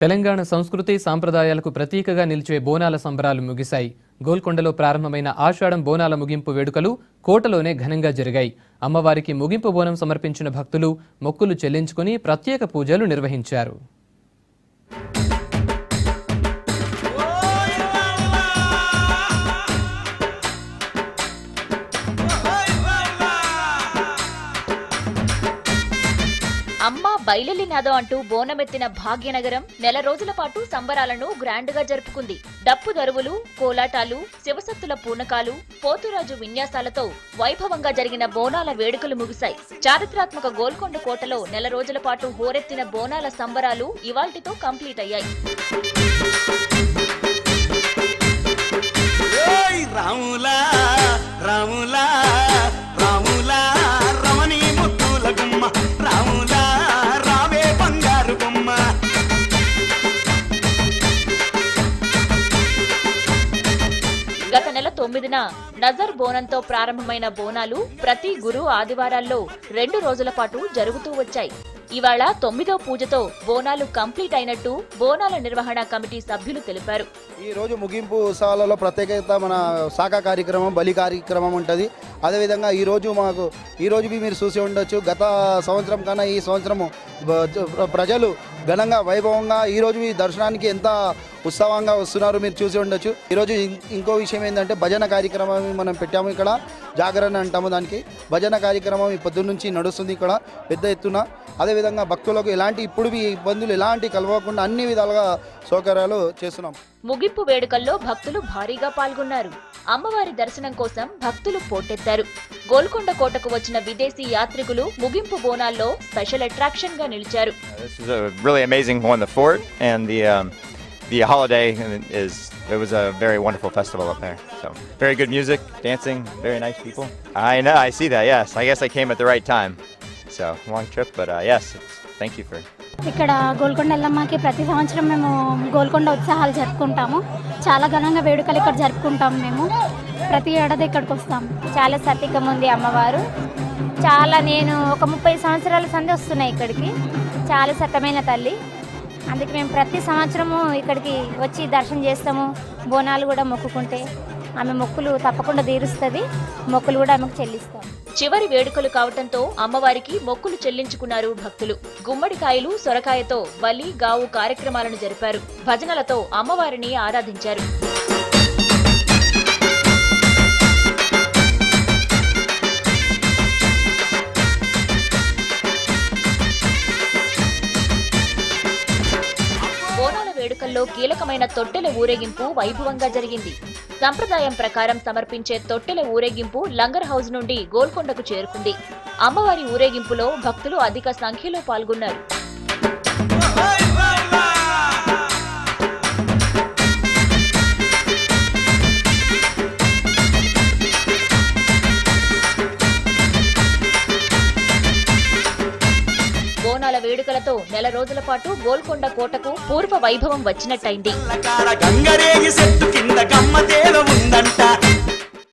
తెలంగాణ సంస్కృతి సాంప్రదాయాలకు ప్రతీకగా నిలిచే బోనాల సంబరాలు ముగిశాయి. గోల్కొండలో ప్రారంభమైన ఆషాఢం బోనాల ముగింపు వేడుకలు కోటలోనే ఘనంగా జరిగాయి. అమ్మవారికి ముగింపు బోనం సమర్పించిన భక్తులు మొక్కులు చెల్లించుకుని ప్రత్యేక పూజలు నిర్వహించారు. అమ్మా బయలెల్లి నాదం అంటూ బోనమెత్తిన భాగ్యనగరం నెల రోజుల పాటు సంబరాలను గ్రాండ్ గా జరుపుకుంది. డప్పు దరువులు, కోలాటాలు, శివసత్తుల పూనకాలు, పోతురాజు విన్యాసాలతో వైభవంగా జరిగిన బోనాల వేడుకలు ముగిశాయి. చారిత్రాత్మక గోల్కొండ కోటలో నెల రోజుల పాటు హోరెత్తిన బోనాల సంబరాలు ఇవాల్టితో కంప్లీట్ అయ్యాయి. గత నెల 9న నజర్ బోనంతో ప్రారంభమైన బోనాలు ప్రతి గురు ఆదివారాల్లో 2 రోజుల పాటు జరుగుతూ వచ్చాయి. ఇవాళ 9వ పూజతో బోనాలు కంప్లీట్ అయినట్టు బోనాల నిర్వహణ కమిటీ సభ్యులు తెలిపారు. ఈ రోజు ముగింపు ఉత్సవాలలో ప్రత్యేకత మన శాఖ కార్యక్రమం, బలి కార్యక్రమం ఉంటుంది. అదేవిధంగా ఈ రోజు మీరు చూసి ఉండొచ్చు, గత సంవత్సరం కన్నా ఈ సంవత్సరము ప్రజలు ఘనంగా వైభవంగా ఈరోజు ఈ దర్శనానికి ఎంత ఉత్సవంగా వస్తున్నారు మీరు చూసి ఉండొచ్చు. ఈరోజు ఇంకో విషయం ఏంటంటే భజన కార్యక్రమం మనం పెట్టాము. ఇక్కడ జాగరణ అంటాము దానికి. భజన కార్యక్రమం ఈ పొద్దున్న నుంచి నడుస్తుంది ఇక్కడ పెద్ద ఎత్తున. అదేవిధంగా భక్తులకు ఎలాంటి ఇబ్బందులు ఎలాంటి కలవకుండా అన్ని విధాలుగా సౌకర్యాలు చేస్తున్నాం. ముగింపు వేడుకల్లో భక్తులు భారీగా పాల్గొన్నారు. అమ్మవారి దర్శనం కోసం భక్తులు పోటెత్తారు. గోల్కొండ కోటకు వచ్చిన విదేశీ యాత్రికులు ముగింపు బోనాల్లో స్పెషల్ అట్రాక్షన్ గా నిలిచారు. The holiday it was a very wonderful festival up there. So very good music, dancing, very nice people. I know, I see that. Yes, I guess I came at the right time. So long trip, but yes, thank you for. ఇక్కడ గోల్కొండ ఎల్లమ్మకి ప్రతి సంవత్సరం మేము గోల్కొండ ఉత్సవాలు జరుపుకుంటాము. చాలా ఘనంగా వేడుకలు ఇక్కడ జరుపుకుంటాము. మేము ప్రతి ఏడాది ఇక్కడికి వస్తాము. చాలా సతీకం ఉంది అమ్మవారు. నేను ఒక 30 సంవత్సరాల సంది వస్తున్నాయి ఇక్కడికి. చాలా సతమైన తల్లి. అందుకే మేము ప్రతి సంవత్సరము ఇక్కడికి వచ్చి దర్శనం చేస్తాము. బోనాలు కూడా మొక్కుకుంటే ఆమె మొక్కులు తప్పకుండా తీరుస్తుంది. మొక్కులు కూడా ఆమెకు చెల్లిస్తాం. చివరి వేడుకలు కావటంతో అమ్మవారికి మొక్కులు చెల్లించుకున్నారు భక్తులు. గుమ్మడికాయలు, సొరకాయతో బలి, గావు కార్యక్రమాలను జరిపారు. భజనలతో అమ్మవారిని ఆరాధించారు. వేడుకల్లో కీలకమైన తొట్టెల ఊరేగింపు వైభవంగా జరిగింది. సంప్రదాయం ప్రకారం సమర్పించే తొట్టెల ఊరేగింపు లంగర్ హౌస్ నుండి గోల్కొండకు చేరుకుంది. అమ్మవారి ఊరేగింపులో భక్తులు అధిక సంఖ్యలో పాల్గొన్నారు. బోనాల వేడుకలతో నెల రోజుల పాటు గోల్కొండ కోటకు పూర్వ వైభవం వచ్చినట్టయింది.